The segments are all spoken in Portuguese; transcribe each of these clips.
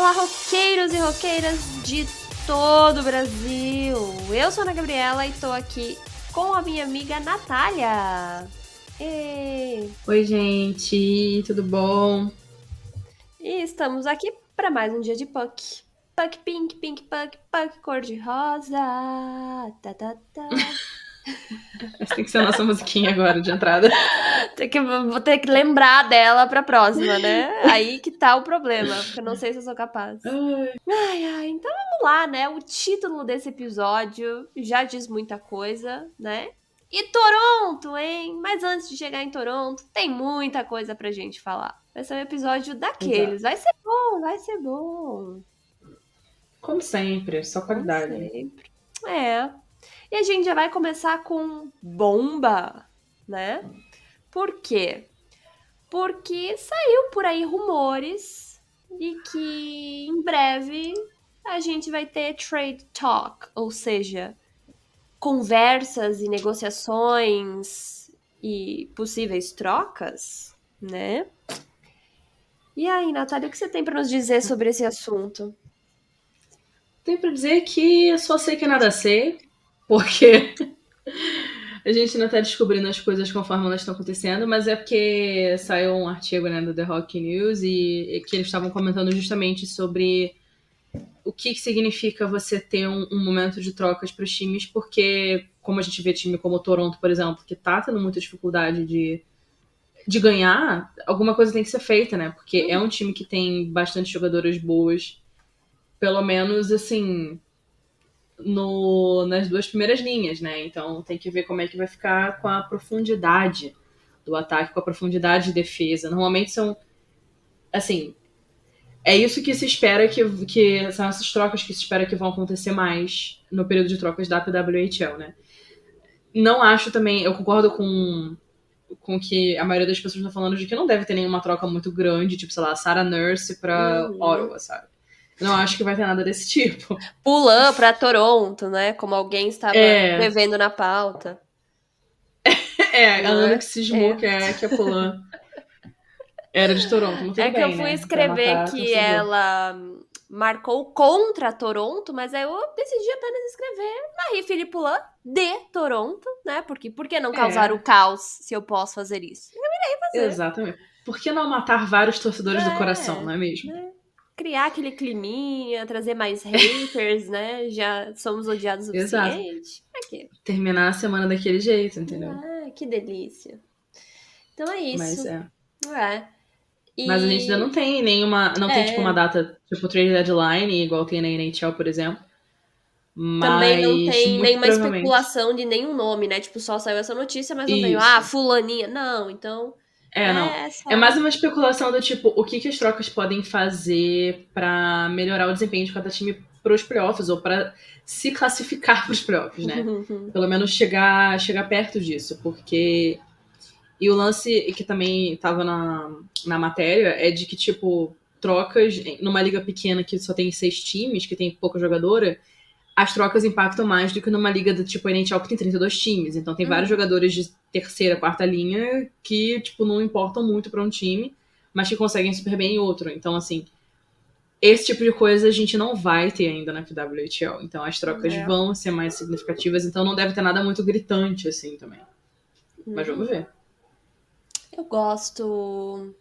Olá, roqueiros e roqueiras de todo o Brasil! Eu sou a Ana Gabriela e tô aqui com a minha amiga Natália. Oi, gente, tudo bom? E estamos aqui para mais um dia de Puck. Puck pink, pink puck, puck cor-de-rosa. Tá, tá, tá. Essa tem que ser a nossa musiquinha agora de entrada. Vou ter que lembrar dela pra próxima, né? Aí que tá o problema, porque eu não sei se eu sou capaz. Ai, Ai, então vamos lá, né? O título desse episódio já diz muita coisa, né? E Toronto, hein? Mas antes de chegar em Toronto, tem muita coisa pra gente falar. Vai ser um episódio daqueles. exato. Vai ser bom, vai ser bom. Como sempre, só Como qualidade. sempre. É. E a gente já vai começar com bomba, né? Por quê? Porque saiu por aí rumores de que em breve a gente vai ter trade talk, ou seja, conversas e negociações e possíveis trocas, né? E aí, Natália, o que você tem para nos dizer sobre esse assunto? Tem pra dizer que só sei que nada sei, porque a gente ainda tá descobrindo as coisas conforme elas estão acontecendo, mas é porque saiu um artigo, né, do The Hockey News e que eles estavam comentando justamente sobre o que significa você ter um momento de trocas para os times, porque como a gente vê time como o Toronto, por exemplo, que tá tendo muita dificuldade de ganhar, alguma coisa tem que ser feita, né? Porque é um time que tem bastante jogadoras boas, pelo menos assim, nas duas primeiras linhas, né? Então tem que ver como é que vai ficar com a profundidade do ataque, com a profundidade de defesa. Normalmente são, assim, é isso que se espera que são essas trocas que se espera que vão acontecer mais no período de trocas da PWHL, né? Não acho também, eu concordo com que a maioria das pessoas está falando de que não deve ter nenhuma troca muito grande, tipo, sei lá, Sarah Nurse pra Uhum. Ottawa, sabe? Não acho que vai ter nada desse tipo. Pulan para Toronto, né? Como alguém estava É, prevendo na pauta, a Ana que né? cismou É. que a Polan era de Toronto, mas tudo É que eu bem, fui né? Pra escrever matar a que torcedor. ela marcou contra Toronto, mas aí eu decidi apenas escrever Marie Philippe Poulin de Toronto, né? Porque por que não causar o É, caos se eu posso fazer isso? Eu irei fazer. exatamente. Por que não matar vários torcedores do coração, não É, é mesmo? né? Criar aquele climinha, trazer mais haters, né? Já somos odiados o Exato. suficiente. Pra quê? Terminar a semana daquele jeito, entendeu? Ah, que delícia. Então é Mas isso. é. É. Mas a gente ainda não E tem nenhuma. Não tem, tipo, uma é, data, tipo, trade deadline, igual tem na NHL, por exemplo. também não Mas tem muito nenhuma provavelmente. especulação de nenhum nome, né? Tipo, só saiu essa notícia, mas não veio, Isso. fulaninha. Não, então, Não. né, é É mais só. uma especulação do tipo, o que as trocas podem fazer pra melhorar o desempenho de cada time pros playoffs, ou pra se classificar pros playoffs, né? Pelo menos chegar perto disso, porque. E o lance que também tava na matéria é de que, tipo, trocas numa liga pequena que só tem 6 times, que tem pouca jogadora, as trocas impactam mais do que numa liga do tipo NHL que tem 32 times. Então tem vários Uhum. jogadores de terceira, quarta linha que, tipo, não importam muito para um time, mas que conseguem super bem em outro. Então, assim, esse tipo de coisa a gente não vai ter ainda na PWHL. Então as trocas É. vão ser mais significativas, então não deve ter nada muito gritante, assim, também. Mas vamos Uhum. ver. Eu gosto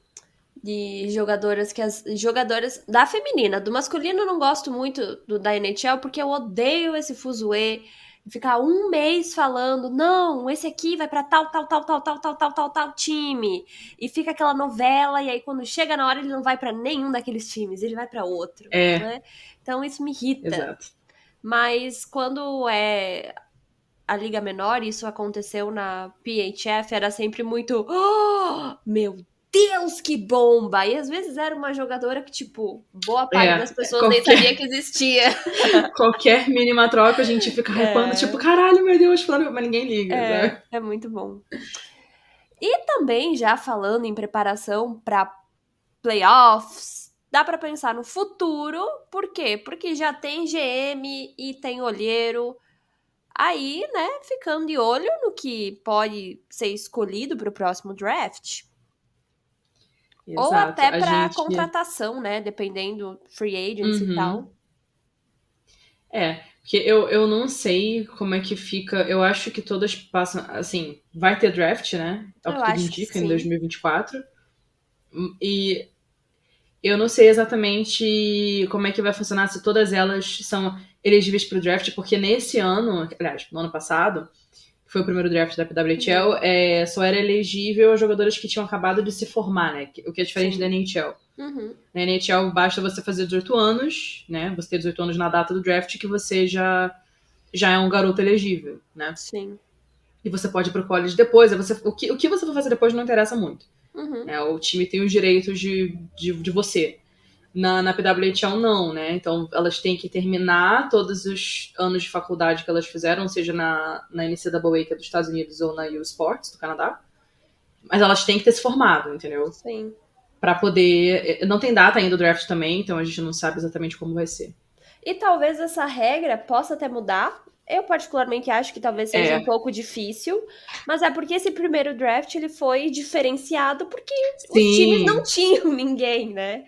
de jogadoras que as jogadoras da feminina, do masculino eu não gosto muito da NHL porque eu odeio esse fuzuê, ficar um mês falando, não, esse aqui vai pra tal, tal, tal, tal, tal, tal, tal, tal, tal time. E fica aquela novela e aí quando chega na hora ele não vai pra nenhum daqueles times, ele vai pra outro, É, né? Então isso me irrita. exato. Mas quando é a liga menor, isso aconteceu na PHF, era sempre muito, oh, meu Deus, que bomba! E às vezes era uma jogadora que, tipo, boa parte É, das pessoas nem sabia qualquer, que existia. qualquer mínima troca a gente fica hypando, tipo, É, caralho, meu Deus, falando, mas ninguém liga, sabe? é muito bom. E também, já falando em preparação para playoffs, dá para pensar no futuro, por quê? Porque já tem GM e tem olheiro. Aí, né, ficando de olho no que pode ser escolhido para o próximo draft. Ou Exato. até A pra gente. contratação, né? Dependendo, free agents e Uhum. tal. Porque eu não sei como é que fica. Eu acho que todas passam. Assim, vai ter draft, né? É o Eu que tudo acho que indica, em sim. 2024. E eu não sei exatamente como é que vai funcionar se todas elas são elegíveis para o draft, porque nesse ano, aliás, no ano passado, que foi o primeiro draft da PWHL, Uhum. só era elegível a jogadores que tinham acabado de se formar, né? O que é diferente da Sim. NHL. Uhum. Na NHL basta você fazer 18 anos, né? Você ter 18 anos na data do draft que você já é um garoto elegível, né? Sim. E você pode ir pro college depois. O que você vai fazer depois não interessa muito. Uhum. Né? O time tem os direitos de você. Na PWHL não, né? Então elas têm que terminar todos os anos de faculdade que elas fizeram, seja na NCAA, que é dos Estados Unidos, ou na U Sports, do Canadá. Mas elas têm que ter se formado, entendeu? Sim. Pra poder. Não tem data ainda do draft também, então a gente não sabe exatamente como vai ser. E talvez essa regra possa até mudar. Eu particularmente acho que talvez seja um É, pouco difícil, mas é porque esse primeiro draft ele foi diferenciado porque os times não sim. tinham ninguém, né?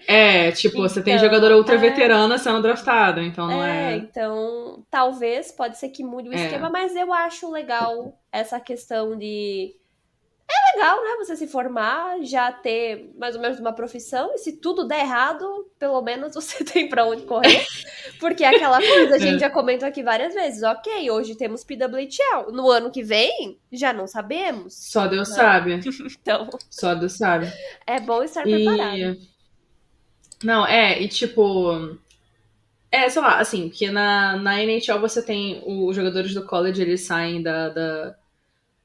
Tipo, você tem jogadora Então, ultra veterana sendo draftada, então não é. então talvez pode ser que mude o esquema, É. mas eu acho legal essa questão de legal, né? Você se formar, já ter mais ou menos uma profissão, e se tudo der errado, pelo menos você tem pra onde correr. Porque é aquela coisa, a gente É. já comentou aqui várias vezes, ok, hoje temos PWHL, no ano que vem, já não sabemos, Só Deus né? sabe. Então, Só Deus sabe. é bom estar preparado. E. Não, e tipo. Sei lá, assim, que na NHL você tem os jogadores do college, eles saem da.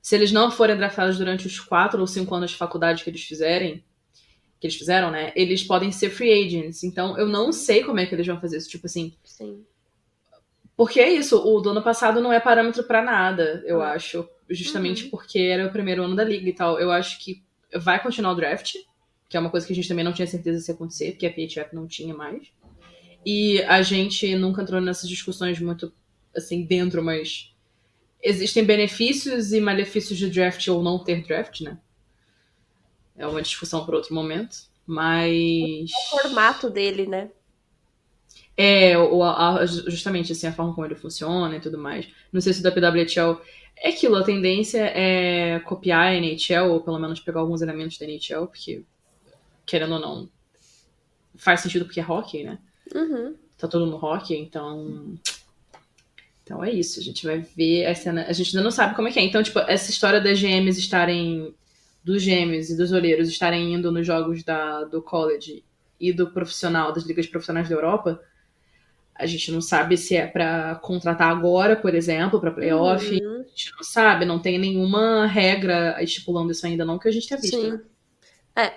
Se eles não forem draftados durante os 4 ou 5 anos de faculdade que eles fizeram, né? Eles podem ser free agents. Então eu não Uhum, sei como é que eles vão fazer isso. Tipo assim. sim. Porque é isso, o do ano passado não é parâmetro pra nada, eu É. acho. Justamente Uhum, porque era o primeiro ano da liga e tal. Eu acho que vai continuar o draft, que é uma coisa que a gente também não tinha certeza se ia acontecer, porque a PHF não tinha mais. E a gente nunca entrou nessas discussões muito assim dentro, mas existem benefícios e malefícios de draft ou não ter draft, né? É uma discussão para outro momento. o Mas formato dele, né? justamente assim, a forma como ele funciona e tudo mais. Não sei se o da PWHL é aquilo, a tendência é copiar a NHL, ou pelo menos pegar alguns elementos da NHL, porque, querendo ou não, faz sentido porque é hockey, né? Uhum, Tá todo no hockey, então é isso. A gente vai ver a cena. A gente ainda não sabe como é que é. Então, tipo, essa história das GMs estarem. Dos GMs e dos olheiros estarem indo nos jogos do college e do profissional, das ligas profissionais da Europa, a gente não sabe se é para contratar agora, por exemplo, para playoff. uhum, A gente não sabe, não tem nenhuma regra estipulando isso ainda, não que a gente tenha visto, né? sim.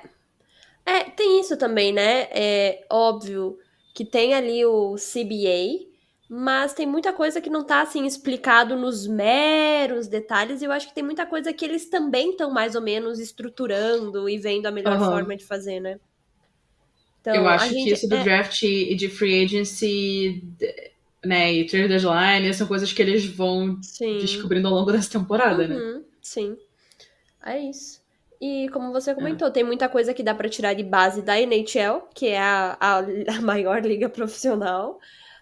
É, tem isso também, né? É óbvio que tem ali o CBA, mas tem muita coisa que não tá assim explicado nos meros detalhes, e eu acho que tem muita coisa que eles também estão mais ou menos estruturando e vendo a melhor Uhum. forma de fazer, né? Eu Então, a acho que gente isso do draft e de free agency, né, e trade deadline, são coisas que eles vão sim. descobrindo ao longo dessa temporada, né? Uhum, sim. É isso. E como você É. comentou, tem muita coisa que dá pra tirar de base da NHL, que é a maior liga profissional,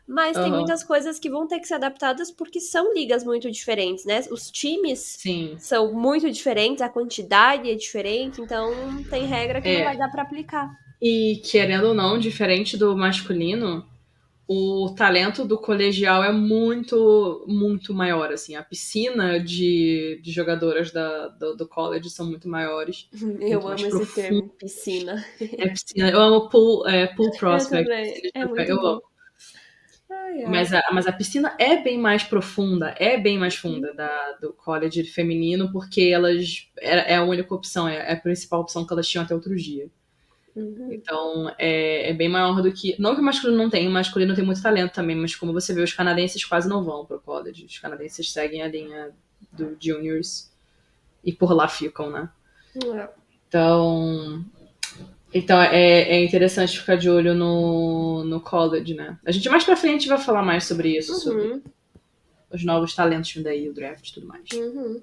mas tem Uhum. muitas coisas que vão ter que ser adaptadas porque são ligas muito diferentes, né? Os times Sim. são muito diferentes, a quantidade é diferente, então tem regra que não vai É. dar pra aplicar. E querendo ou não, diferente do masculino, o talento do colegial é muito, muito maior, assim. A piscina de jogadoras do college são muito maiores, Eu muito mais amo esse profundas. termo, piscina. Piscina. Eu amo pool Eu prospect. também. É muito Eu amo. bom. Ai, ai. Mas a piscina é bem mais profunda, é bem mais Uhum, funda do college feminino, porque elas é a única opção, é a principal opção que elas tinham até outro dia. uhum. Então é bem maior do que. Não que o masculino não tenha, o masculino tem muito talento também, mas como você vê, os canadenses quase não vão pro college. Os canadenses seguem a linha do juniors e por lá ficam, né? É. Então, então é interessante ficar de olho no college, né? A gente mais pra frente vai falar mais sobre isso, sobre Uhum. os novos talentos vindo daí, o draft e tudo mais. Uhum.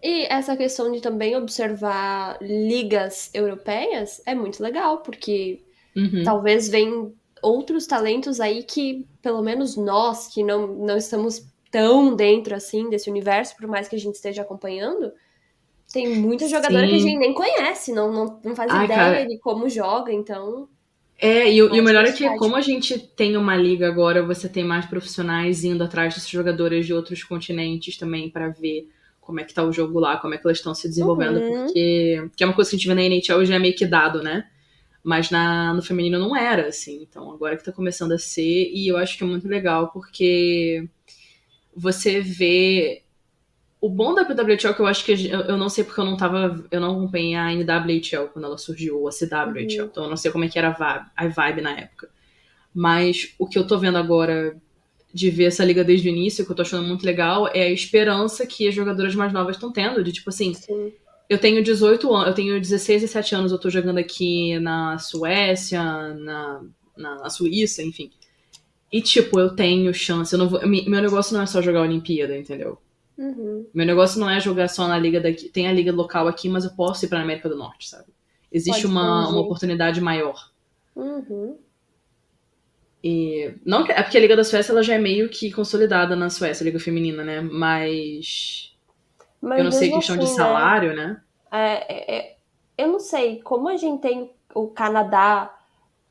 E essa questão de também observar ligas europeias é muito legal, porque Uhum. talvez venham outros talentos aí que, pelo menos nós, que não estamos tão dentro assim desse universo, por mais que a gente esteja acompanhando, tem muita jogadora que a gente Sim. nem conhece, não faz Ai, ideia cara. de como joga, então E o mais melhor é que, curiosidade. como a gente tem uma liga agora, você tem mais profissionais indo atrás dessas jogadoras de outros continentes também pra ver como é que tá o jogo lá, como é que elas estão se desenvolvendo, Uhum, porque que é uma coisa que a gente vê na NHL já é meio que dado, né? Mas no feminino não era, assim. Então agora que tá começando a ser, e eu acho que é muito legal, porque você vê. O bom da PWHL, que eu acho que eu não sei porque eu não acompanhei a NWHL quando ela surgiu, ou a CWHL, uhum, então eu não sei como é que era a vibe na época. Mas o que eu tô vendo agora de ver essa liga desde o início, que eu tô achando muito legal, é a esperança que as jogadoras mais novas estão tendo, de tipo assim, sim. eu tenho 18 anos, eu tenho 16 e 7 anos, eu tô jogando aqui na Suécia, na Suíça, enfim. E, tipo, eu tenho chance. Eu não vou, meu negócio não é só jogar a Olimpíada, entendeu? Uhum. Meu negócio não é jogar só na liga daqui. Tem a liga local aqui, mas eu posso ir pra América do Norte, sabe? Existe Pode uma expandir. oportunidade maior. Uhum. E não é porque a Liga da Suécia ela já é meio que consolidada na Suécia, a Liga Feminina, né? Mas eu Mas não sei mesmo questão de assim, né? salário, né? Eu não sei, como a gente tem o Canadá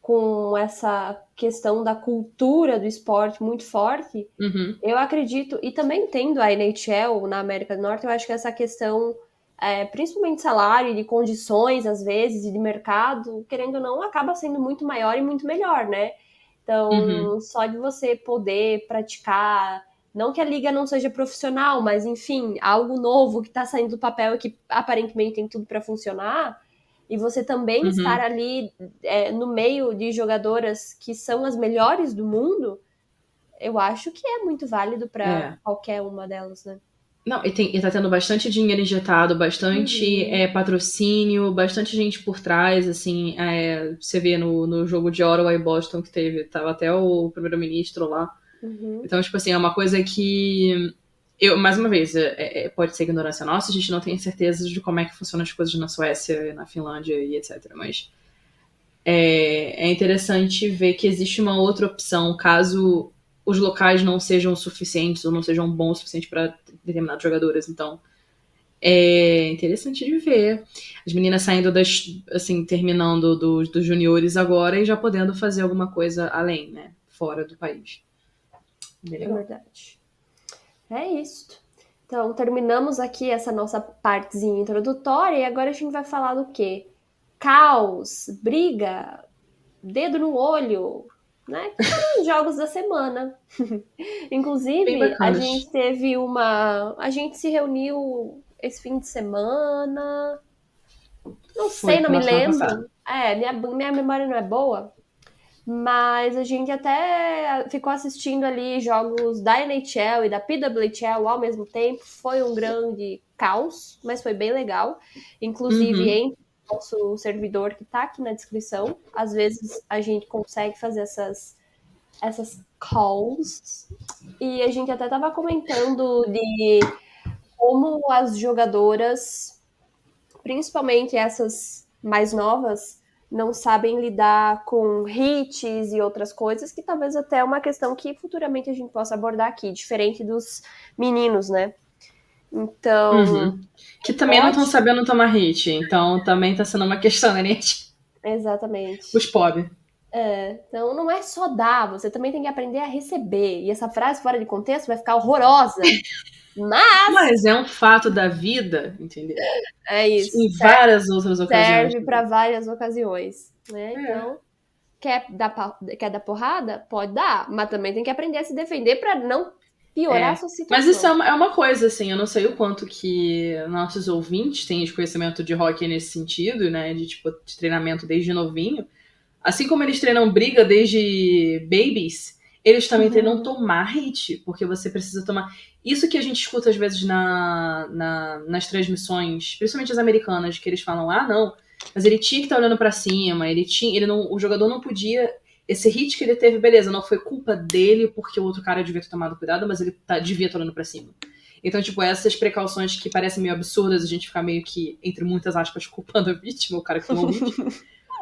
com essa questão da cultura do esporte muito forte, Uhum, eu acredito, e também tendo a NHL na América do Norte, eu acho que essa questão, principalmente de salário, de condições, às vezes, e de mercado, querendo ou não, acaba sendo muito maior e muito melhor, né? uhum, Então, só de você poder praticar, não que a liga não seja profissional, mas enfim, algo novo que está saindo do papel e que aparentemente tem tudo para funcionar, e você também estar uhum. ali no meio de jogadoras que são as melhores do mundo, eu acho que é muito válido para É. qualquer uma delas, né? Não, e tá tendo bastante dinheiro injetado, bastante Uhum, patrocínio, bastante gente por trás, assim, você vê no jogo de Ottawa e Boston que teve, tava até o primeiro-ministro lá. uhum. Então, tipo assim, é uma coisa que mais uma vez, pode ser ignorância nossa, a gente não tem certeza de como é que funcionam as coisas na Suécia, na Finlândia e etc. Mas é interessante ver que existe uma outra opção caso os locais não sejam suficientes ou não sejam bons o suficiente para determinados jogadores. Então, é interessante de ver. As meninas saindo assim, terminando dos juniores agora e já podendo fazer alguma coisa além, né? Fora do país. Bem É legal. verdade. É isso. Então, terminamos aqui essa nossa partezinha introdutória e agora a gente vai falar do quê? Caos, briga, dedo no olho, né? Que foram os jogos da semana. Bem Inclusive, a bacanas. gente teve uma. A gente se reuniu esse fim de semana. Não Foi, sei, não foi me na semana passada. lembro. Minha memória não é boa. Mas a gente até ficou assistindo ali jogos da NHL e da PWHL ao mesmo tempo. Foi um grande caos, mas foi bem legal. Inclusive, Uhum. entre o nosso servidor que está aqui na descrição, às vezes a gente consegue fazer essas calls. E a gente até estava comentando de como as jogadoras, principalmente essas mais novas, não sabem lidar com hits e outras coisas, que talvez até é uma questão que futuramente a gente possa abordar aqui, diferente dos meninos, né? Então, Uhum. Que também não estão pode. sabendo tomar hit, então também tá sendo uma questão, né, gente? Os Exatamente. pobres. Então, não é só dar, você também tem que aprender a receber. E essa frase fora de contexto vai ficar horrorosa. Mas Mas é um fato da vida, entendeu? é isso. Em várias outras ocasiões Serve para também. várias ocasiões, né? É. Então, quer dar porrada? Pode dar, mas também tem que aprender a se defender para não piorar a É. sua Mas isso situação. é uma coisa, assim, eu não sei o quanto que nossos ouvintes têm de conhecimento de hockey nesse sentido, né? De tipo, de treinamento desde novinho. Assim como eles treinam briga desde babies, eles também treinam Uhum. tomar hit, porque você precisa tomar. Isso que a gente escuta às vezes nas transmissões, principalmente as americanas, que eles falam: ah, não, mas ele tinha que estar olhando pra cima, ele não, o jogador não podia esse hit que ele teve, beleza, não foi culpa dele porque o outro cara devia ter tomado cuidado, mas ele devia estar olhando pra cima. Então, tipo, essas precauções que parecem meio absurdas, a gente ficar meio que, entre muitas aspas, culpando a vítima, o cara que tomou o hit.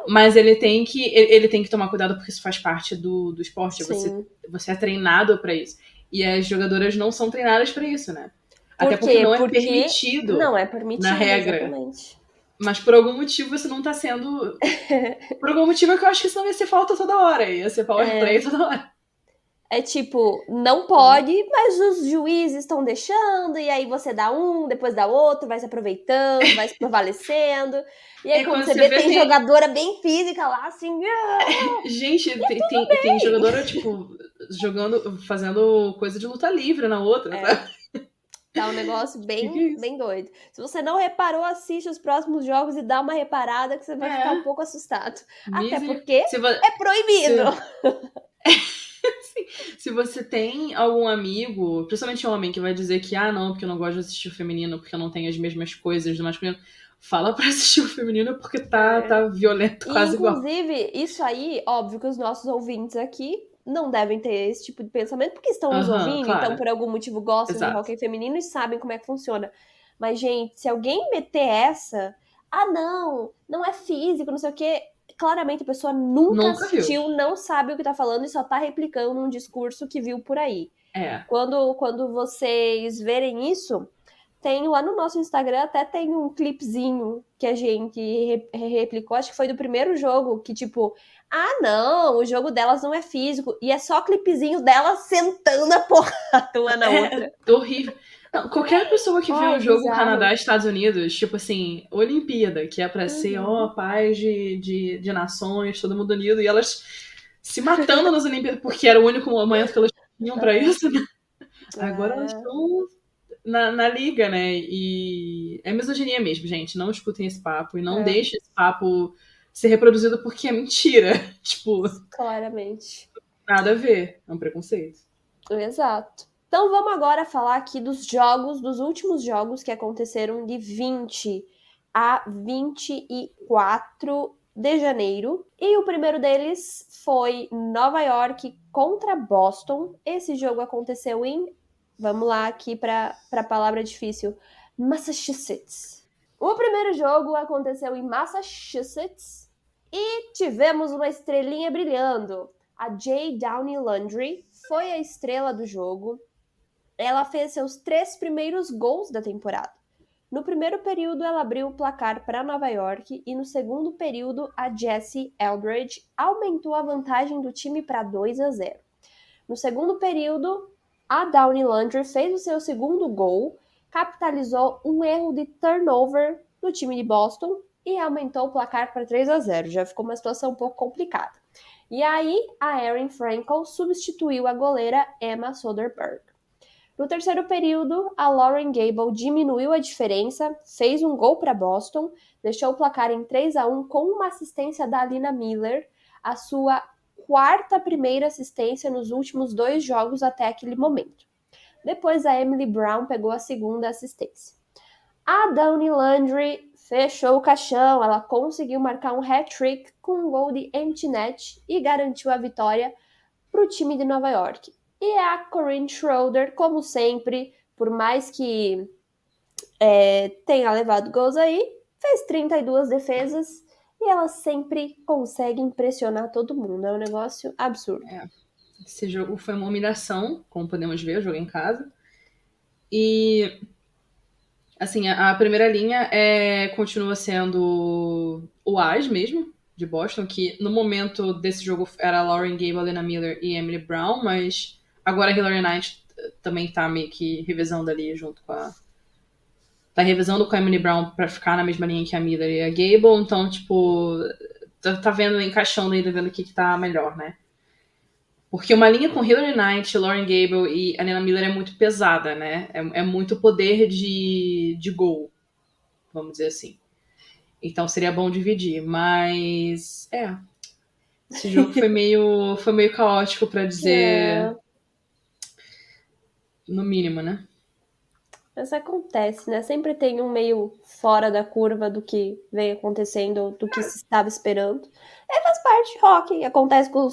Mas ele tem que tomar cuidado porque isso faz parte do esporte. Sim. Você é treinado pra isso. E as jogadoras não são treinadas pra isso, né? Até Por porque quê? não é Porque permitido não é na permitido, regra. exatamente. Mas por algum motivo você não tá sendo. Por algum motivo é que eu acho que isso não ia ser falta toda hora. Ia ser power play toda hora. É tipo, não pode, mas os juízes estão deixando, e aí você dá um, depois dá outro, vai se aproveitando, vai se prevalecendo. E aí, E quando quando você você vê, vê, tem jogadora bem física lá, assim. gente, tem jogadora, tipo, jogando, fazendo coisa de luta livre na outra, sabe? Tá um negócio Que é bem, isso? bem doido. Se você não reparou, assiste os próximos jogos e dá uma reparada que você vai ficar um É, pouco assustado. Até miser. porque Se, é proibido. se, se você tem algum amigo, principalmente homem, que vai dizer que, não, porque eu não gosto de assistir o feminino, porque eu não tenho as mesmas coisas do masculino, fala pra assistir o feminino porque tá violento E, quase igual. inclusive, isso aí, óbvio que os nossos ouvintes aqui não devem ter esse tipo de pensamento, porque estão nos Aham, ouvindo, então claro. por algum motivo gostam de Exato. hóquei feminino e sabem como é que funciona. Mas, gente, se alguém meter essa, não, não é físico, não sei o quê, claramente a pessoa nunca Nunca viu. assistiu, não sabe o que tá falando e só tá replicando um discurso que viu por aí. É. Quando vocês verem isso, tem lá no nosso Instagram, até tem um clipezinho que a gente replicou, acho que foi do primeiro jogo, que tipo, não, o jogo delas não é físico, e é só clipezinho delas sentando a porrada uma na outra. Horrível. Não, qualquer pessoa que vê Ai, o jogo Canadá bizarro. e Estados Unidos, tipo assim, Olimpíada, que é pra ser, Uhum. paz de nações, todo mundo unido, e elas se matando nas Olimpíadas, porque era o único momento que elas tinham pra isso, né? Agora elas É, estão na liga, né? E é misoginia mesmo, gente. Não escutem esse papo e não é, deixem esse papo ser reproduzido porque é mentira. Tipo, claramente. nada a ver. É um preconceito. Exato. Então vamos agora falar aqui dos jogos, dos últimos jogos que aconteceram de 20 a 24 de janeiro. E o primeiro deles foi Nova York contra Boston. Esse jogo aconteceu em, vamos lá aqui para a palavra difícil, Massachusetts. O primeiro jogo aconteceu em Massachusetts e tivemos uma estrelinha brilhando. A Jay Downey Landry foi a estrela do jogo. Ela fez seus 3 primeiros gols da temporada. No primeiro período, ela abriu o placar para Nova York e no segundo período, a Jessie Eldridge aumentou a vantagem do time para 2-0. No segundo período, a Downey Landry fez o seu segundo gol, capitalizou um erro de turnover do time de Boston e aumentou o placar para 3-0. Já ficou uma situação um pouco complicada. E aí, a Erin Frankel substituiu a goleira Emma Soderberg. No terceiro período, a Lauren Gable diminuiu a diferença, fez um gol para Boston, deixou o placar em 3-1 com uma assistência da Alina Miller, a sua quarta primeira assistência nos últimos 2 jogos até aquele momento. Depois, a Emily Brown pegou a segunda assistência. A Downey Landry fechou o caixão, ela conseguiu marcar um hat-trick com um gol de empty net e garantiu a vitória para o time de Nova York. E a Corinne Schroeder, como sempre, por mais que tenha levado gols aí, fez 32 defesas e ela sempre consegue impressionar todo mundo. É um negócio absurdo. Esse jogo foi uma humilhação, como podemos ver, eu joguei em casa. E, assim, a primeira linha continua sendo o As mesmo, de Boston, que no momento desse jogo era Lauren Gable, Lena Miller e Emily Brown, mas agora a Hilary Knight também tá meio que revezando ali junto com a... Tá revezando com a Emily Brown pra ficar na mesma linha que a Miller e a Gable, então, tipo, tá vendo, encaixando ainda, vendo o que tá melhor, né? Porque uma linha com Hilary Knight, Lauren Gable e Alena Miller é muito pesada, né? É muito poder de gol, vamos dizer assim. Então seria bom dividir. Mas, esse jogo foi meio caótico, pra dizer É, no mínimo, né? Mas acontece, né? Sempre tem um meio fora da curva do que vem acontecendo, do que se estava esperando. É, faz parte, hockey. Acontece com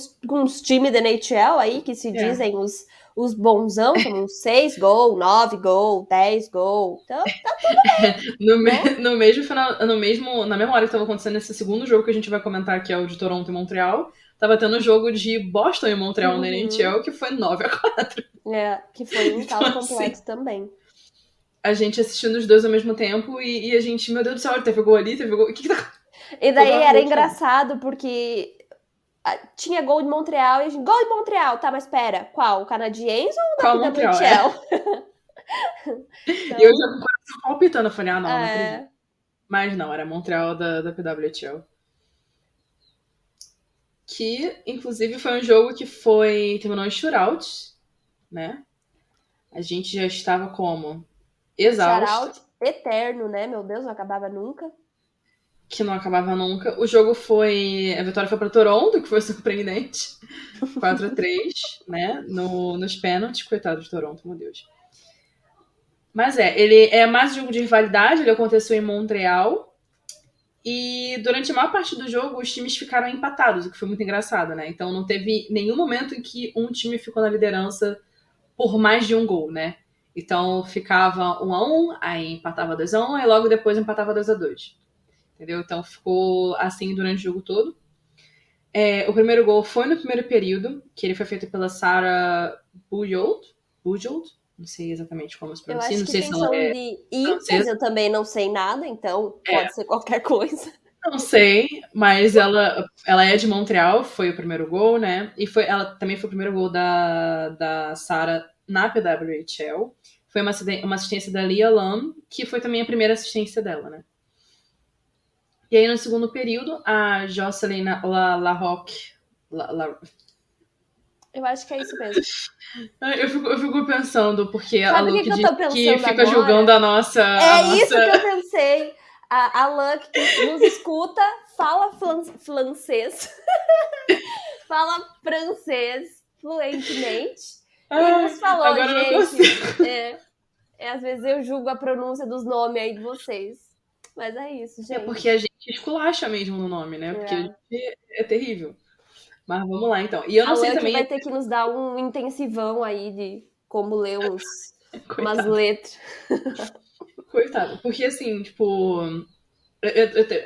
os times da NHL aí, que se É. dizem os bonzão, tomam 6 gol, 9 gol, 10 gol. Então, né? No mesmo final, na mesma hora que tava acontecendo esse segundo jogo que a gente vai comentar, que é o de Toronto e Montreal, tava tendo o jogo de Boston e Montreal na Uhum. NHL, que foi 9-4. É, que foi um Então, caos assim, completo também. a gente assistindo os dois ao mesmo tempo e a gente, meu Deus do céu, teve gol ali, teve gol. O que tá. E daí Toda a era rua diferente. engraçado, porque tinha gol de Montreal e a gente, gol de Montreal, tá, mas espera, qual? O canadiense ou o da Qual Montreal? É. PWHL? E eu já Então, com o coração palpitando, eu falei, ah, não acredito. é, Mas não, era Montreal da PWHL. Que, inclusive, foi um jogo que terminou em shootout, né? A gente já estava como? Exausto, shoutout eterno, né? Meu Deus, não acabava nunca. que não acabava nunca. O jogo foi. A vitória foi para Toronto, que foi surpreendente. 4-3, né? Nos pênaltis. Coitado de Toronto, meu Deus. Mas ele é mais um jogo de rivalidade, ele aconteceu em Montreal. E durante a maior parte do jogo, os times ficaram empatados, o que foi muito engraçado, né? Então não teve nenhum momento em que um time ficou na liderança por mais de um gol, né? Então ficava 1-1, aí empatava 2-1, aí logo depois empatava 2-2. Entendeu? Então ficou assim durante o jogo todo. O primeiro gol foi no primeiro período, que ele foi feito pela Sarah Bujold, não sei exatamente como se Eu pronuncia, acho não que sei se tem ela som é de I, mas francesa. eu também não sei nada, então pode ser qualquer coisa. Não sei, mas ela é de Montreal, foi o primeiro gol, né? E ela também foi o primeiro gol da Sarah na PWHL. Foi uma assistência da Lia Lam, que foi também a primeira assistência dela, né? E aí, no segundo período, a Jocelyn Larocque. Eu acho que é isso mesmo. Eu fico pensando, porque a Sabe o que, Luke que eu disse tô que pensando fica julgando agora? a É nossa. isso que eu pensei. A Luck que nos escuta, fala francês, fala francês fluentemente e Ai, nos falou, agora eu não gente, consigo. às vezes eu julgo a pronúncia dos nomes aí de vocês. Mas é isso, É porque a gente. gente esculacha mesmo no nome, né? Porque a É. gente é terrível. Mas vamos lá, então. E eu A não sei Luck também, vai ter que nos dar um intensivão aí de como ler umas coitado, letras. coitado. Porque assim, tipo,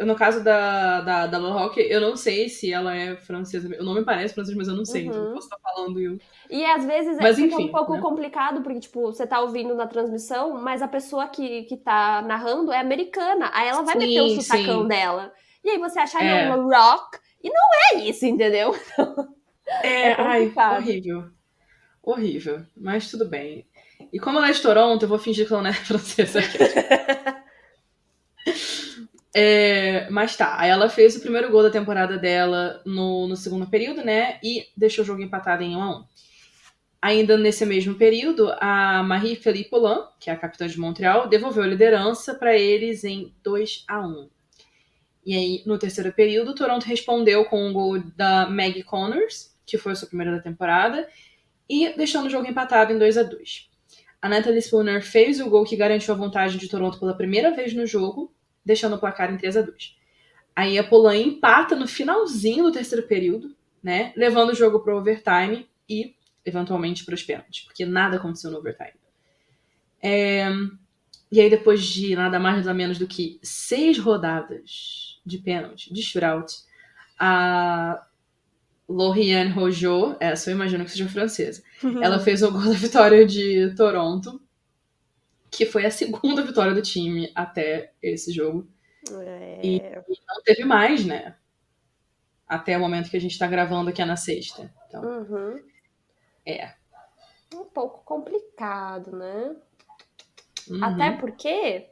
no caso da La Roque, eu não sei se ela é francesa. O nome parece francês, mas eu não sei, então eu posso Uhum. estar falando. E às vezes Mas fica um enfim, pouco né? complicado, porque, tipo, você tá ouvindo na transmissão, mas a pessoa que tá narrando é americana. Aí ela vai meter o Sim, sotacão sim. dela. E aí você acha, não, É. rock. E não é isso, entendeu? É Ai, complicado. horrível. Horrível. Mas tudo bem. E como ela é de Toronto, eu vou fingir que ela não é francesa aqui. Mas tá, aí ela fez o primeiro gol da temporada dela no segundo período, né? E deixou o jogo empatado em 1-1. Ainda nesse mesmo período, a Marie-Philippe Poulin, que é a capitã de Montreal, devolveu a liderança para eles em 2-1. E aí, no terceiro período, Toronto respondeu com um gol da Maggie Connors, que foi a sua primeira da temporada, e deixando o jogo empatado em 2-2. A Natalie Spooner fez o gol que garantiu a vantagem de Toronto pela primeira vez no jogo, deixando o placar em 3-2. Aí a Poulin empata no finalzinho do terceiro período, né? Levando o jogo para o overtime e, eventualmente, para os pênaltis, porque nada aconteceu no overtime. E aí, depois de nada mais nada menos do que 6 rodadas de pênalti, de shootout, a Lauriane Rojo, essa eu imagino que seja francesa, ela fez o gol da vitória de Toronto, que foi a segunda vitória do time até esse jogo. E É não teve mais, né? Até o momento que a gente tá gravando, que é na sexta. Então, uhum. é. Um pouco complicado, né? Até Uhum. porque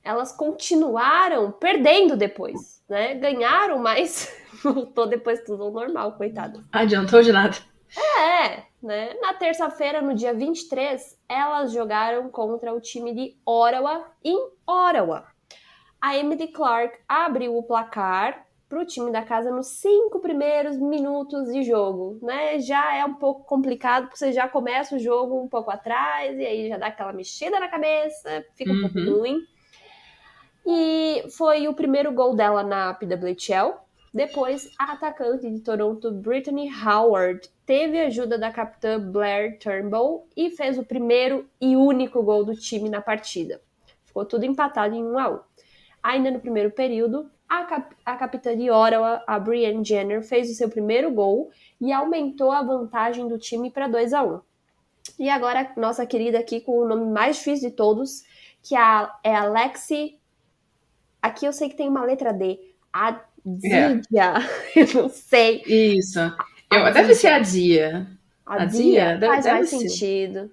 elas continuaram perdendo depois, né? Ganharam, mas voltou depois tudo ao normal, coitada. Adiantou de nada. Né? Na terça-feira, no dia 23, elas jogaram contra o time de Ottawa em Ottawa. A Emily Clark abriu o placar pro time da casa nos 5 primeiros minutos de jogo, né? Já é um pouco complicado, porque você já começa o jogo um pouco atrás, e aí já dá aquela mexida na cabeça, fica um pouco ruim. E foi o primeiro gol dela na PWHL. Depois, a atacante de Toronto, Brittany Howard, teve a ajuda da capitã Blair Turnbull e fez o primeiro e único gol do time na partida. Ficou tudo empatado em 1-1. Ainda no primeiro período, a capitã de Ottawa, a Brianne Jenner, fez o seu primeiro gol e aumentou a vantagem do time para 2-1. E agora, nossa querida aqui com o nome mais difícil de todos, que é Alexi. Aqui eu sei que tem uma letra D. Adia. Eu não sei. Isso. Deve ser Adia. Adia? Faz deve mais ser. sentido.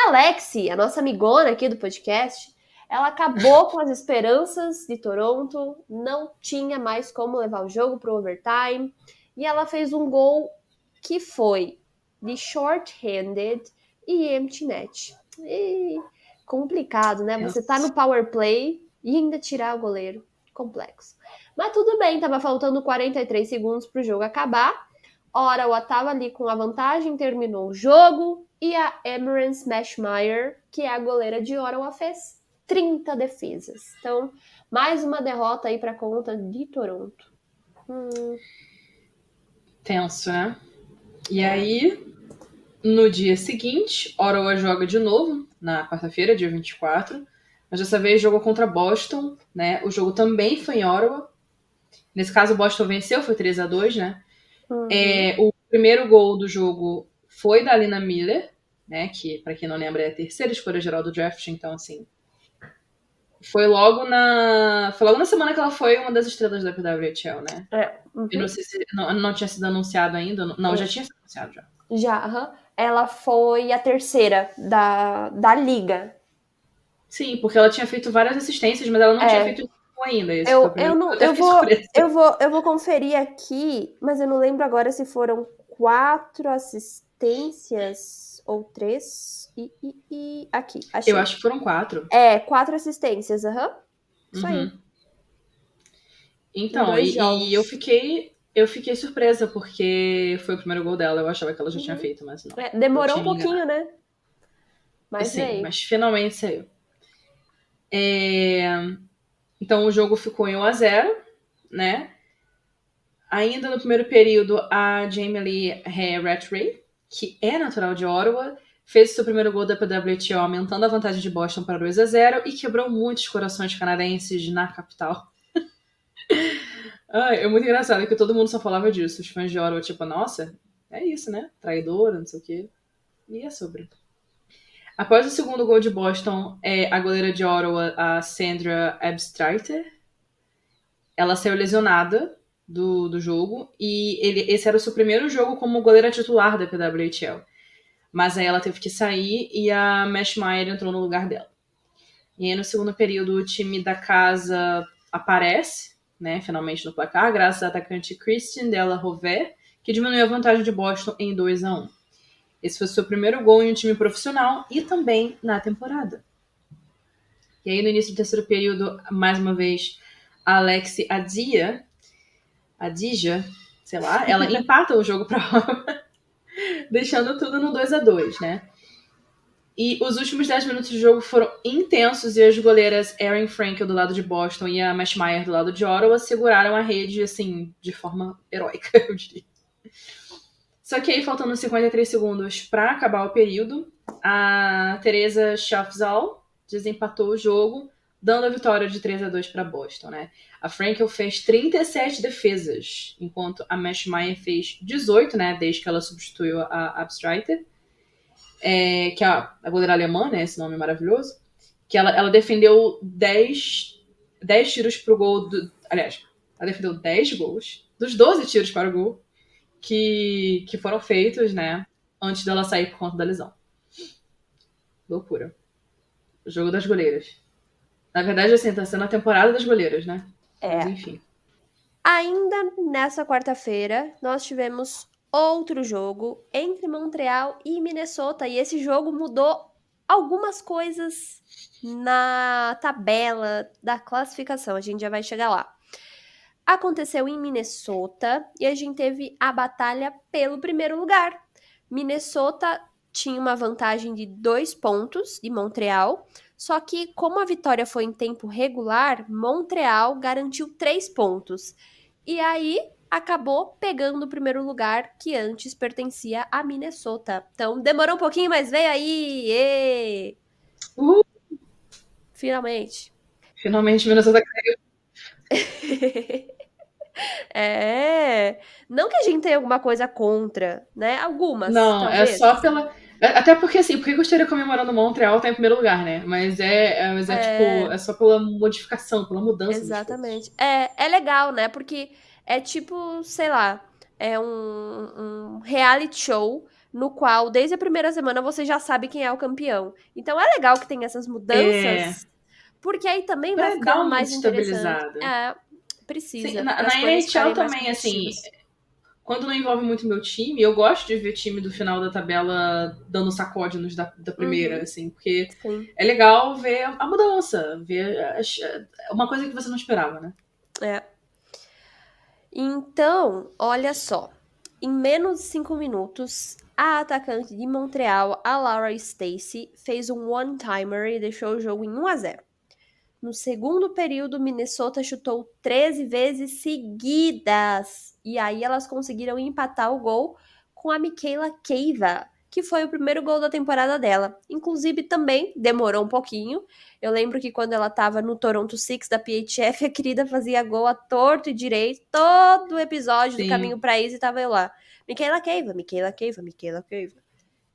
Alexi, a nossa amigona aqui do podcast, ela acabou com as esperanças de Toronto, não tinha mais como levar o jogo para o overtime, e ela fez um gol que foi de short-handed e empty net. E complicado, né? Você tá no power play e ainda tirar o goleiro. Complexo. Mas tudo bem, tava faltando 43 segundos pro jogo acabar. Ottawa tava ali com a vantagem, terminou o jogo, e a Emerance Mashmeyer, que é a goleira de Ottawa, fez 30 defesas. Então, mais uma derrota aí pra conta de Toronto. Tenso, né? E aí, no dia seguinte, Ottawa joga de novo, na quarta-feira, dia 24. Mas dessa vez jogou contra Boston, né? O jogo também foi em Ottawa. Nesse caso, o Boston venceu, foi 3-2, né? O primeiro gol do jogo foi da Alina Miller, né? Que, pra quem não lembra, é a terceira escolha geral do draft. Então, assim, foi logo na semana que ela foi uma das estrelas da PWHL, né? Eu não sei se não tinha sido anunciado ainda. Não, já tinha sido anunciado já. Já. Ela foi a terceira da liga. Sim, porque ela tinha feito várias assistências, mas ela não tinha feito ainda. Esse foi o primeiro. Eu vou conferir aqui, mas eu não lembro agora se foram 4 assistências ou 3. Aqui, achei. Eu acho que foram 4. 4 assistências, Isso aí. Então, e eu fiquei surpresa, porque foi o primeiro gol dela. Eu achava que ela já tinha feito, mas não. Demorou um pouquinho, né? Mas sim, mas finalmente saiu. Então o jogo ficou em 1-0, né? Ainda no primeiro período, a Jamie Lee Rattray, que é natural de Ottawa, fez o seu primeiro gol da PWHL, aumentando a vantagem de Boston para 2-0 e quebrou muitos corações canadenses na capital. É muito engraçado que todo mundo só falava disso. Os fãs de Ottawa, tipo, nossa, é isso, né? Traidora, não sei o quê. E é sobre. Após o segundo gol de Boston, a goleira de Ottawa, a Sandra Abstreiter, ela saiu lesionada do jogo, e esse era o seu primeiro jogo como goleira titular da PWHL. Mas aí ela teve que sair e a Mashmeyer entrou no lugar dela. E aí no segundo período o time da casa aparece, né, finalmente no placar, graças à atacante Christine Della Rovere, que diminuiu a vantagem de Boston em 2-1. Esse foi o seu primeiro gol em um time profissional e também na temporada. E aí no início do terceiro período, mais uma vez, a Alexi Adija, sei lá, ela empata o jogo para deixando tudo no 2-2, né? E os últimos 10 minutos do jogo foram intensos, e as goleiras Erin Frankel do lado de Boston e a Mashmeyer do lado de Ottawa seguraram a rede, assim, de forma heróica, eu diria. Só que aí, faltando 53 segundos para acabar o período, a Teresa Schaffzal desempatou o jogo, dando a vitória de 3-2 para Boston, né? A Frankel fez 37 defesas, enquanto a Mashmeyer fez 18, né? Desde que ela substituiu a Abstreiter, que é a goleira alemã, né? Esse nome maravilhoso. Que ela defendeu 10 tiros pro gol. Aliás, ela defendeu 10 gols dos 12 tiros para o gol que foram feitos, né? Antes dela sair por conta da lesão. Loucura. O jogo das goleiras. Na verdade, assim, tá sendo a temporada das goleiras, né? Mas enfim. Ainda nessa quarta-feira, nós tivemos outro jogo entre Montreal e Minnesota. E esse jogo mudou algumas coisas na tabela da classificação. A gente já vai chegar lá. aconteceu em Minnesota e a gente teve a batalha pelo primeiro lugar. Minnesota tinha uma vantagem de 2 pontos de Montreal, só que como a vitória foi em tempo regular, Montreal garantiu 3 pontos. E aí acabou pegando o primeiro lugar que antes pertencia a Minnesota. Então demorou um pouquinho, mas veio aí! Ê! Uh, Finalmente. finalmente Minnesota. É. Não que a gente tenha alguma coisa contra, né? Algumas, Não, é talvez. só pela. Até porque, assim, por que eu estaria comemorando Montreal tá em primeiro lugar, né? Mas tipo, É, é só pela modificação, pela mudança das coisas. exatamente. É legal, né? Porque é tipo, sei lá, é um reality show no qual, desde a primeira semana, você já sabe quem é o campeão. Então é legal que tem essas É. mudanças, porque aí também vai Pra dar ficando uma mais interessante. destabilizada. É, Sim, precisa, para as na coisas NHL ficarem mais também, assim, competitivas. quando não envolve muito meu time, eu gosto de ver time do final da tabela dando sacode nos da primeira, Uhum, assim, porque sim. é legal ver a mudança, ver uma coisa que você não esperava, né? É. Então, olha só. Em menos de 5 minutos, a atacante de Montreal, a Laura Stacey, fez um one-timer e deixou o jogo em 1-0. No segundo período, Minnesota chutou 13 vezes seguidas. E aí elas conseguiram empatar o gol com a Michaela Keiva, que foi o primeiro gol da temporada dela. Inclusive, também demorou um pouquinho. Eu lembro que quando ela estava no Toronto Six da PHF, a querida fazia gol a torto e direito. Todo o episódio do Sim. Caminho para isso estava eu lá. Michaela Keiva, Michaela Keiva, Michaela Keiva.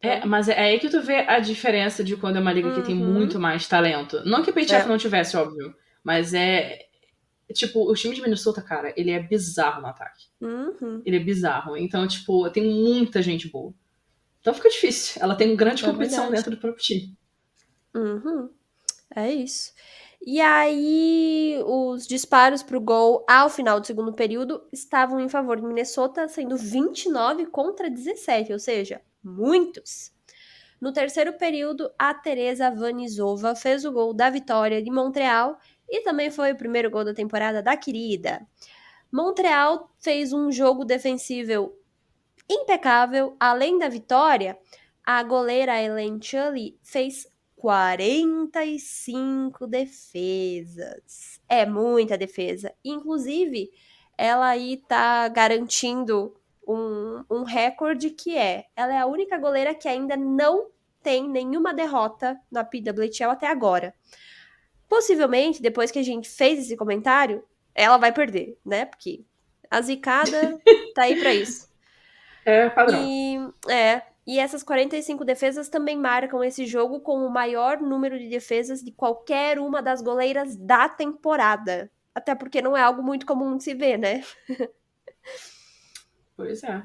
Então, Mas é aí que tu vê a diferença de quando é uma liga que tem uhum, muito mais talento. Não que o PHF é, não tivesse, óbvio, mas é. Tipo, o time de Minnesota, cara, ele é bizarro no ataque. uhum, Ele é bizarro. Então, tipo, tem muita gente boa. Então fica difícil. Ela tem grande é competição verdade. dentro do próprio time. Uhum. É isso. E aí, os disparos para o gol ao final do segundo período estavam em favor de Minnesota, sendo 29 contra 17, ou seja, muitos. No terceiro período, a Teresa Vanizova fez o gol da vitória de Montreal e também foi o primeiro gol da temporada da querida. Montreal fez um jogo defensivo impecável. Além da vitória, a goleira Ellen Chully fez 45 defesas. É muita defesa. Inclusive, ela aí tá garantindo um recorde que ela é a única goleira que ainda não tem nenhuma derrota na PWHL até agora. Possivelmente, depois que a gente fez esse comentário, ela vai perder, né? Porque a zicada tá aí pra isso. É padrão. E essas 45 defesas também marcam esse jogo com o maior número de defesas de qualquer uma das goleiras da temporada. Até porque não é algo muito comum de se ver, né? Pois é.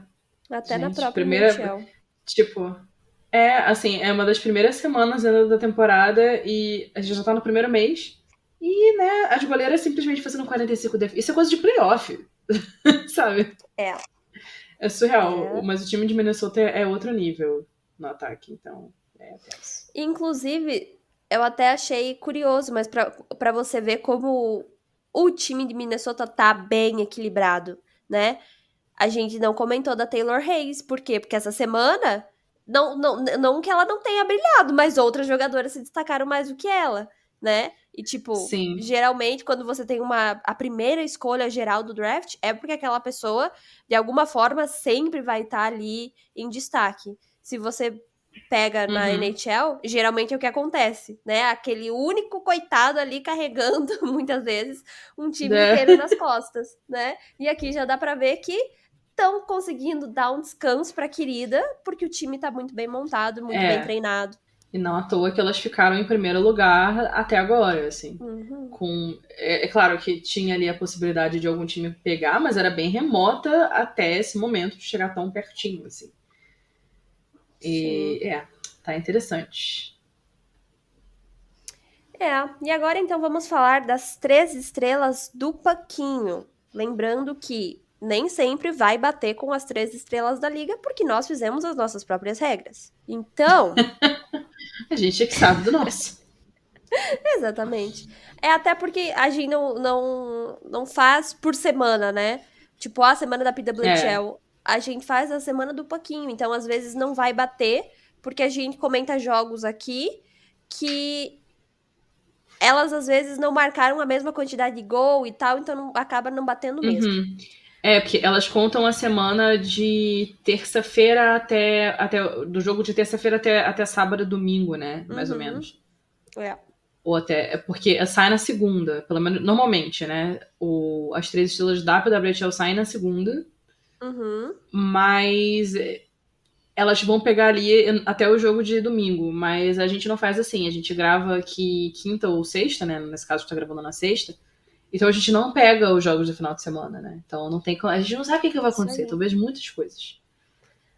Até na Gente, própria primeira. NHL. Tipo, assim, é uma das primeiras semanas ainda da temporada e a gente já tá no primeiro mês. E, né, as goleiras simplesmente fazendo 45 defesas. Isso é coisa de playoff, sabe? É, É surreal. é. Mas o time de Minnesota é outro nível no ataque, então é tenso. Inclusive, eu até achei curioso, mas pra você ver como o time de Minnesota tá bem equilibrado, né? A gente não comentou da Taylor Hayes. Por quê? Porque essa semana, não que ela não tenha brilhado, mas outras jogadoras se destacaram mais do que ela, né? E, tipo, Sim. geralmente, quando você tem a primeira escolha geral do draft, é porque aquela pessoa, de alguma forma, sempre vai estar ali em destaque. Se você pega na Uhum. NHL, geralmente é o que acontece, né? Aquele único coitado ali carregando, muitas vezes, um time inteiro nas costas, né? E aqui já dá pra ver que estão conseguindo dar um descanso pra querida, porque o time tá muito bem montado, muito bem É. treinado. E não à toa que elas ficaram em primeiro lugar até agora, assim. Uhum. É claro que tinha ali a possibilidade de algum time pegar, mas era bem remota até esse momento de chegar tão pertinho, assim. Sim. Tá interessante. E agora então vamos falar das 3 estrelas do Paquinho. Lembrando que nem sempre vai bater com as 3 estrelas da liga, porque nós fizemos as nossas próprias regras. Então, A gente é que sabe do nosso. Exatamente. É até porque a gente não faz por semana, né? Tipo, a semana da É. PWHL, a gente faz a semana do Paquinho. Então, às vezes, não vai bater, porque a gente comenta jogos aqui que elas, às vezes, não marcaram a mesma quantidade de gol e tal, então acaba não batendo mesmo. Uhum. É, porque elas contam a semana de terça-feira até. Do jogo de terça-feira até sábado e domingo, né? Mais ou Uhum. menos. É. Ou até. É porque sai na segunda, pelo menos normalmente, né? As três estrelas da PWHL saem na segunda, Uhum. mas elas vão pegar ali até o jogo de domingo. Mas a gente não faz assim. A gente grava aqui quinta ou sexta, né? Nesse caso, tá gravando na sexta. Então a gente não pega os jogos do final de semana, né? Então não tem. A gente não sabe o que vai Isso acontecer. aí. Talvez muitas coisas.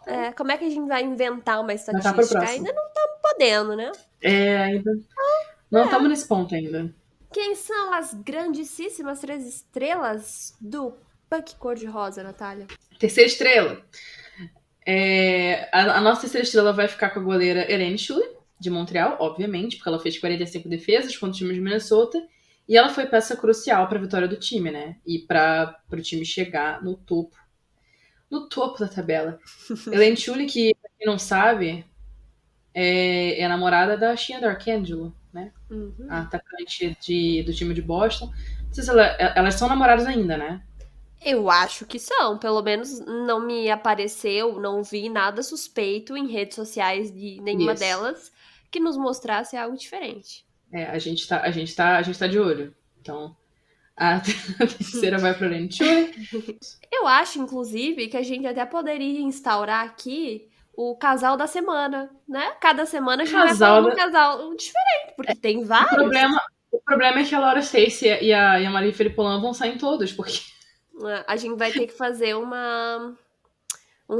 Então, É, como é que a gente vai inventar uma já tá pro estatística? próximo. Ainda não estamos podendo, né? É, ainda. Não estamos É. nesse ponto ainda. Quem são as grandíssimas 3 estrelas do Puck Cor-de-Rosa, Natália? Terceira estrela. A nossa terceira estrela vai ficar com a goleira Helene Schuller, de Montreal, obviamente, porque ela fez 45 defesas contra o time de Minnesota. E ela foi peça crucial para a vitória do time, né? E para o time chegar no topo. No topo da tabela. Helene Schuller, que, pra quem não sabe, é a namorada da Shea Darkangelo, né? A Uhum. atacante do time de Boston. Não sei se elas são namoradas ainda, né? Eu acho que são, pelo menos não me apareceu, não vi nada suspeito em redes sociais de nenhuma Isso. delas que nos mostrasse algo diferente. A gente tá de olho. Então, a terceira vai para o Lentune. Eu acho, inclusive, que a gente até poderia instaurar aqui o casal da semana, né? Cada semana a gente vai Casal falando um da... casal diferente, porque tem o vários. problema, o problema é que a Laura Stacey e a Maria Felipolan vão sair em todos, porque. Né? A gente vai ter que fazer um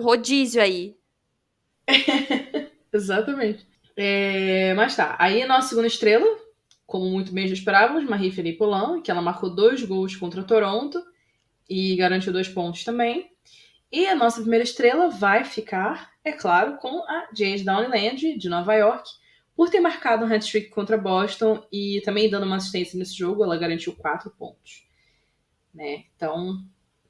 rodízio aí. Exatamente. Mas tá. Aí a nossa segunda estrela, como muito bem já esperávamos, Marie Felipolan, que ela marcou 2 gols contra Toronto e garantiu 2 pontos também. E a nossa primeira estrela vai ficar, é claro, com a Jade Downeyland, de Nova York, por ter marcado um hat-trick contra Boston e também dando uma assistência nesse jogo, ela garantiu 4 pontos. Né? Então,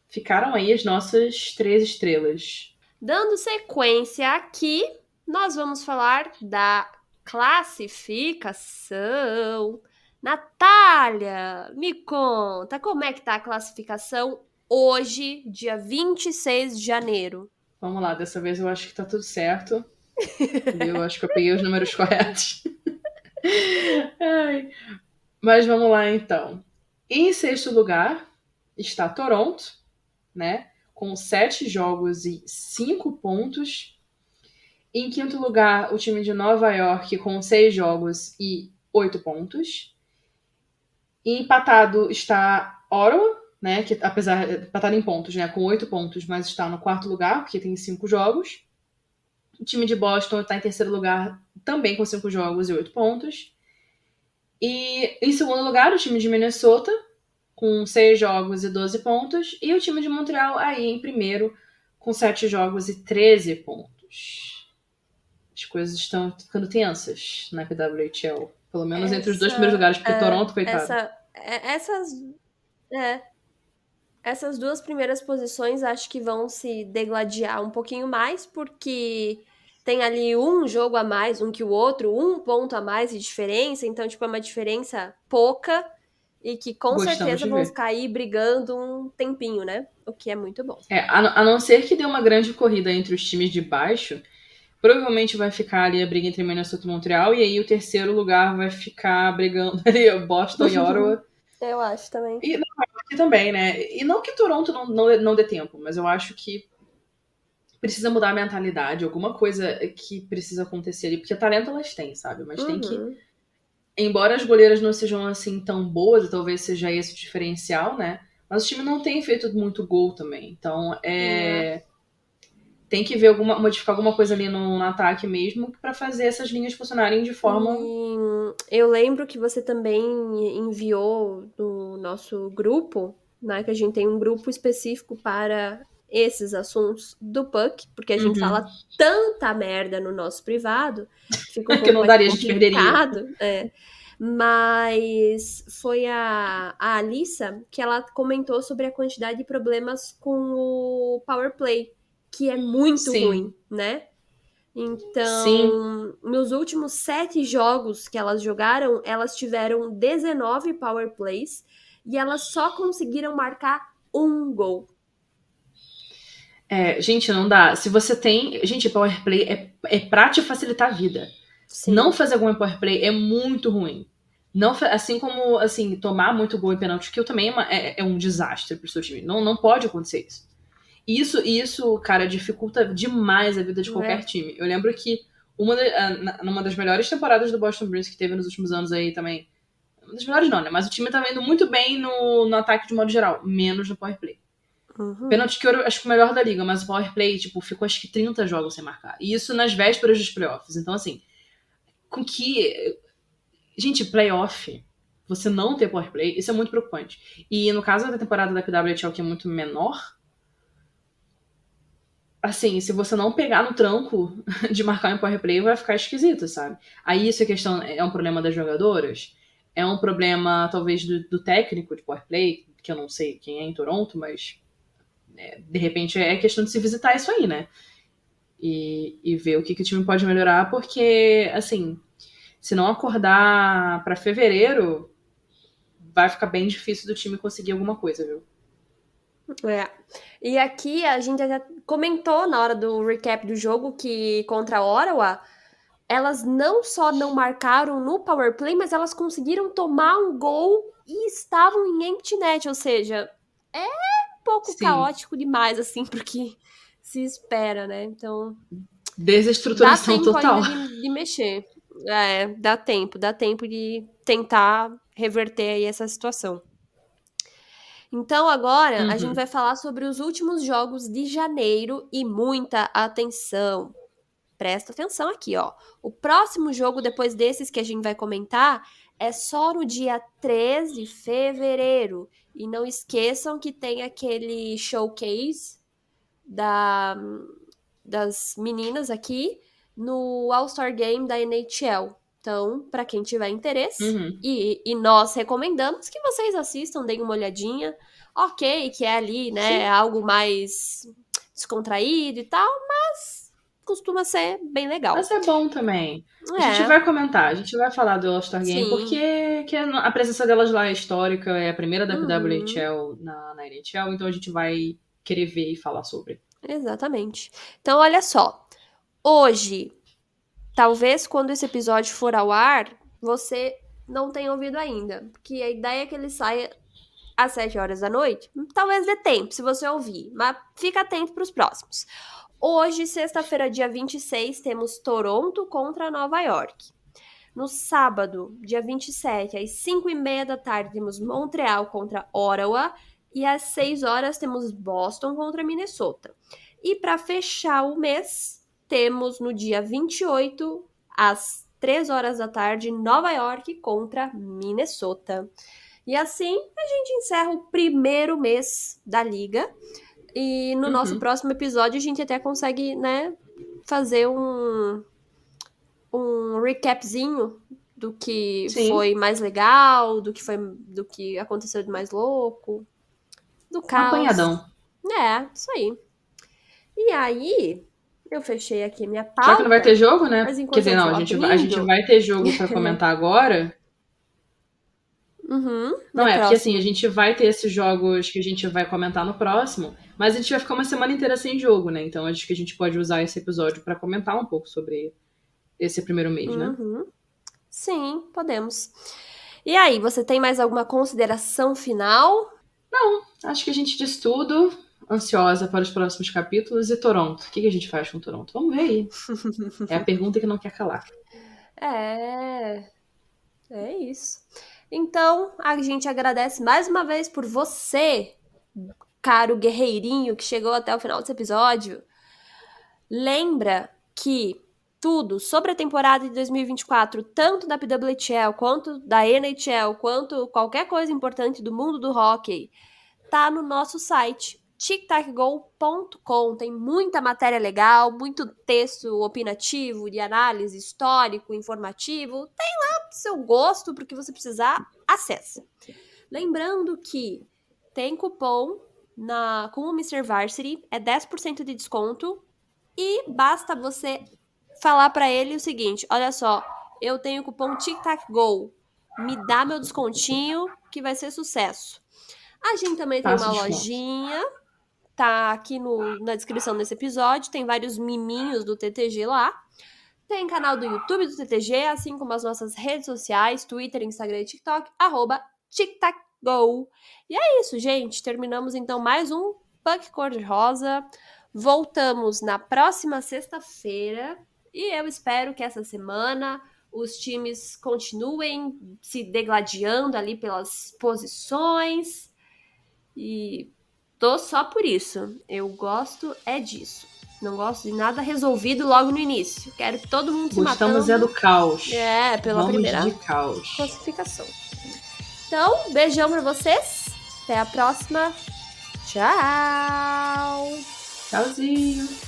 ficaram aí as nossas 3 estrelas. Dando sequência aqui, nós vamos falar da classificação. Natália, me conta como é que tá a classificação hoje, dia 26 de janeiro. Vamos lá, dessa vez eu acho que tá tudo certo. Eu acho que eu peguei os números corretos. Ai. Mas vamos lá então. Em sexto lugar está Toronto, né? Com 7 jogos e 5 pontos. Em quinto lugar, o time de Nova York com 6 jogos e 8 pontos. E empatado está Ottawa, né? Que apesar de empatado em pontos, né? Com 8 pontos, mas está no quarto lugar, porque tem 5 jogos. O time de Boston está em terceiro lugar, também com 5 jogos e 8 pontos. E em segundo lugar, o time de Minnesota, com 6 jogos e 12 pontos. E o time de Montreal aí em primeiro, com 7 jogos e 13 pontos. As coisas estão ficando tensas na PWHL. Pelo menos entre os dois primeiros Essa, lugares, porque Toronto, coitado. essas, é, essas duas primeiras posições acho que vão se degladiar um pouquinho mais, porque tem ali um jogo a mais, um que o outro, um ponto a mais de diferença, então, tipo, é uma diferença pouca e que com Gostamos certeza de vão ver. ficar aí brigando um tempinho, né? O que é muito bom. A não ser que dê uma grande corrida entre os times de baixo, provavelmente vai ficar ali a briga entre Minnesota e Montreal, e aí o terceiro lugar vai ficar brigando ali Boston e Ottawa. Eu acho também. E aqui também, né? E não que Toronto não dê tempo, mas eu acho que precisa mudar a mentalidade, alguma coisa que precisa acontecer ali, porque talento elas têm, sabe? Mas tem que. Uhum. Embora as goleiras não sejam assim tão boas, e talvez seja esse o diferencial, né? Mas o time não tem feito muito gol também. Então, É. tem que ver modificar alguma coisa ali no ataque mesmo para fazer essas linhas funcionarem de forma. E eu lembro que você também enviou no nosso grupo, né? Que a gente tem um grupo específico para esses assuntos do Puck, porque a gente Uhum. fala tanta merda no nosso privado que fica um Que pouco não mais daria, a gente perderia. complicado. Mas foi a Alissa que ela comentou sobre a quantidade de problemas com o Power Play, que é muito Sim, ruim, né? sim. Então, nos últimos 7 jogos que elas jogaram, elas tiveram 19 Power Plays e elas só conseguiram marcar um gol. Gente, não dá. Se você tem. Gente, Power Play é pra te facilitar a vida. Não Sim, fazer gol em Power Play é muito ruim. Não, assim como, assim, tomar muito gol em penalti kill também é um desastre pro seu time. Não, não pode acontecer isso. Isso, cara, dificulta demais a vida de qualquer é. time. Eu lembro que numa das melhores temporadas do Boston Bruins que teve nos últimos anos aí também. Uma das melhores não, né? Mas o time tá indo muito bem no ataque de modo geral, menos no Power Play. Uhum. Pênalti que eu acho que o melhor da liga, mas o Power Play, tipo, ficou acho que 30 jogos sem marcar. E isso nas vésperas dos playoffs. Então, assim, com que. Gente, playoff, você não ter Power Play, isso é muito preocupante. E no caso da temporada da PWHL, que é muito menor, assim, se você não pegar no tranco de marcar em Power Play, vai ficar esquisito, sabe? Aí isso é um problema das jogadoras, é um problema, talvez, do técnico de Power Play, que eu não sei quem é em Toronto, mas de repente é questão de se visitar isso aí, né? E ver o que o time pode melhorar, porque, assim, se não acordar para fevereiro, vai ficar bem difícil do time conseguir alguma coisa, viu? É. E aqui a gente já comentou na hora do recap do jogo que contra a Ottawa, elas não só não marcaram no power play, mas elas conseguiram tomar um gol e estavam em empty net, ou seja, é um pouco Sim. caótico demais assim porque se espera, né? Então, dá Desestruturação tempo total. ainda de mexer. É, dá tempo de tentar reverter aí essa situação. Então agora a gente Uhum. vai falar sobre os últimos jogos de janeiro e muita atenção. Presta atenção aqui, ó. O próximo jogo depois desses que a gente vai comentar é só no dia 3 de fevereiro. E não esqueçam que tem aquele showcase da, das meninas aqui no All-Star Game da NHL. Então, para quem tiver interesse, Uhum. e nós recomendamos que vocês assistam, deem uma olhadinha. Ok, que é ali, né, Sim. algo mais descontraído e tal, mas costuma ser bem legal. Mas é bom também. A gente É, vai comentar, a gente vai falar do All-Star Game, sim. porque a presença delas lá é histórica, é a primeira da Uhum, PWHL na NHL, então a gente vai querer ver e falar sobre. exatamente. Então, olha só. Hoje, talvez quando esse episódio for ao ar, você não tenha ouvido ainda. Porque a ideia é que ele saia às 7 horas da noite. Talvez dê tempo, se você ouvir. Mas fica atento para os próximos. Hoje, sexta-feira, dia 26, temos Toronto contra Nova York. No sábado, dia 27, às 5h30 da tarde, temos Montreal contra Ottawa. E às 6 horas temos Boston contra Minnesota. E para fechar o mês, temos no dia 28, às 3 horas da tarde, Nova York contra Minnesota. E assim a gente encerra o primeiro mês da liga. E no nosso Uhum. próximo episódio a gente até consegue, né, fazer um recapzinho do que Sim, foi mais legal, do que aconteceu de mais louco, do um caos. apanhadão. É, isso aí. E aí, eu fechei aqui minha Já que não vai ter pauta, jogo, né? mas Quer enquanto dizer, eu não, vou a gente abrindo, vai ter jogo pra comentar agora. Não no é, porque assim, a próximo. gente vai ter esses jogos que a gente vai comentar no próximo, mas a gente vai ficar uma semana inteira sem jogo, né? Então acho que a gente pode usar esse episódio pra comentar um pouco sobre esse primeiro mês, né? Uhum. Sim, podemos. E aí, você tem mais alguma consideração final? Acho que a gente disse tudo. Ansiosa para os próximos capítulos. E Toronto? O que a gente faz com Toronto? Vamos ver aí. É a pergunta que não quer calar. É, é isso. Então, a gente agradece mais uma vez por você, caro guerreirinho que chegou até o final desse episódio. Lembra que tudo sobre a temporada de 2024, tanto da PWHL quanto da NHL, quanto qualquer coisa importante do mundo do hockey, tá no nosso site. tictacgo.com. Tem muita matéria legal, muito texto opinativo, de análise, histórico, informativo. Tem lá pro seu gosto, pro que você precisar, acessa. Lembrando que tem cupom com o Mr. Varsity, é 10% de desconto e basta você falar para ele o seguinte, olha só, eu tenho o cupom TicTacGo, me dá meu descontinho que vai ser sucesso. A gente também tem uma lojinha, tá aqui na descrição desse episódio, tem vários miminhos do TTG lá. Tem canal do YouTube do TTG, assim como as nossas redes sociais, Twitter, Instagram e TikTok, @TicTacGo. E é isso, gente. Terminamos então mais um Puck Cor-de-Rosa. Voltamos na próxima sexta-feira e eu espero que essa semana os times continuem se degladiando ali pelas posições. E tô só por isso. Eu gosto disso. Não gosto de nada resolvido logo no início. Quero que todo mundo se matando. Gostamos do caos. Pela Vamos primeira de caos. classificação. Então, beijão pra vocês. Até a próxima. Tchau. Tchauzinho.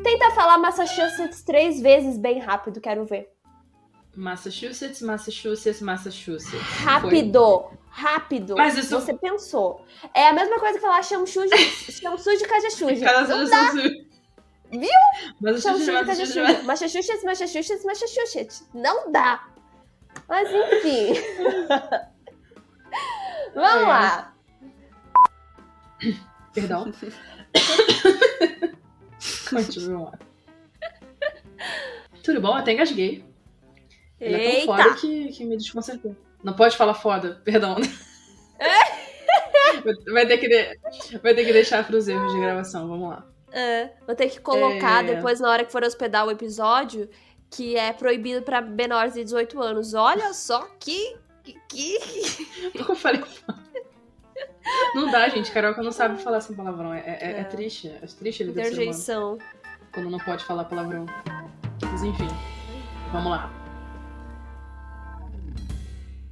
Tenta falar Massachusetts 3 vezes bem rápido, quero ver. Massachusetts. Rápido. Mas isso... Você pensou. É a mesma coisa que falar Chamsu de Cajachuja. Não dá. Viu? Chamsu de Cajachuja. Massachusetts. Não dá. Mas enfim. Vamos lá. Perdão. Continua. Tudo bom? Até engasguei. Ele é tão foda que me desconcertou. Não pode falar foda, perdão. Vai ter que deixar pros erros de gravação, vamos lá. Vou ter que colocar depois, na hora que for hospedar o episódio, que é proibido pra menores de 18 anos. Olha só que... Porque eu falei foda. Não dá, gente. Carioca não sabe falar sem palavrão. É triste. É triste a vida do ser humano. Interjeição. Quando não pode falar palavrão. Mas enfim, vamos lá.